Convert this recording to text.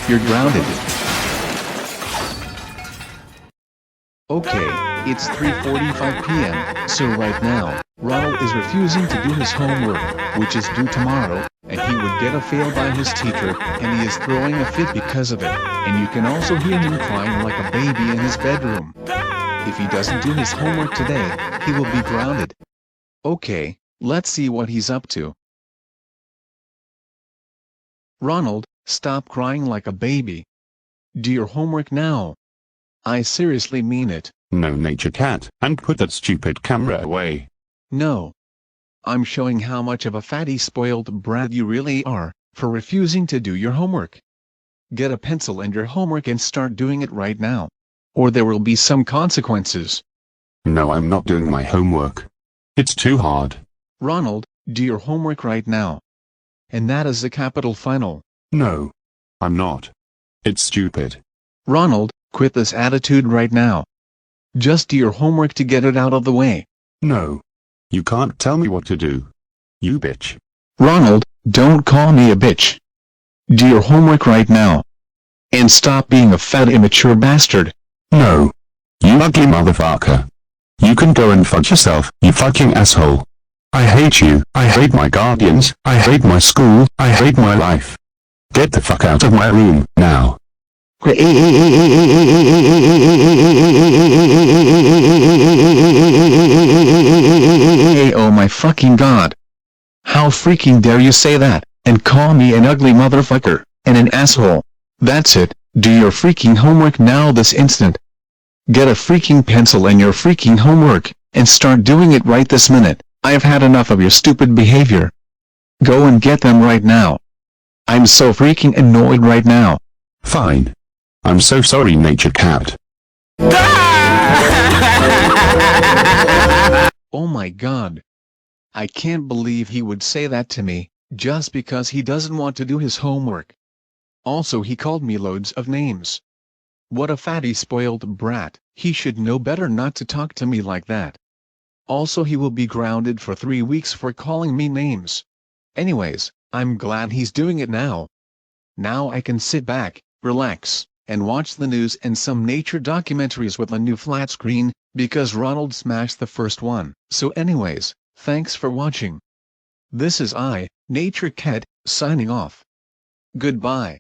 You're grounded. Okay, it's 3:45 p.m., so right now, Ronald is refusing to do his homework, which is due tomorrow, and he would get a fail by his teacher, and he is throwing a fit because of it, and you can also hear him crying like a baby in his bedroom. If he doesn't do his homework today, he will be grounded. Okay, let's see what he's up to. Ronald, stop crying like a baby. Do your homework now. I seriously mean it. No, Nature Cat, and put that stupid camera away. No. I'm showing how much of a fatty spoiled brat you really are, for refusing to do your homework. Get a pencil and your homework and start doing it right now. Or there will be some consequences. No, I'm not doing my homework. It's too hard. Ronald, do your homework right now. And that is the capital final. No. I'm not. It's stupid. Ronald, quit this attitude right now. Just do your homework to get it out of the way. No. You can't tell me what to do. You bitch. Ronald, don't call me a bitch. Do your homework right now. And stop being a fat immature bastard. No. You ugly motherfucker. You can go and fuck yourself, you fucking asshole. I hate you, I hate my guardians, I hate my school, I hate my life. Get the fuck out of my room, now. Oh my fucking god. How freaking dare you say that, and call me an ugly motherfucker, and an asshole. That's it, do your freaking homework now this instant. Get a freaking pencil and your freaking homework, and start doing it right this minute. I have had enough of your stupid behavior. Go and get them right now. I'm so freaking annoyed right now. Fine. I'm so sorry, Nature Cat. Oh my god. I can't believe he would say that to me, just because he doesn't want to do his homework. Also, he called me loads of names. What a fatty spoiled brat, he should know better not to talk to me like that. Also, he will be grounded for 3 weeks for calling me names. Anyways, I'm glad he's doing it now. Now I can sit back, relax, and watch the news and some nature documentaries with a new flat screen, because Ronald smashed the first one. So anyways, thanks for watching. This is I, Nature Cat, signing off. Goodbye.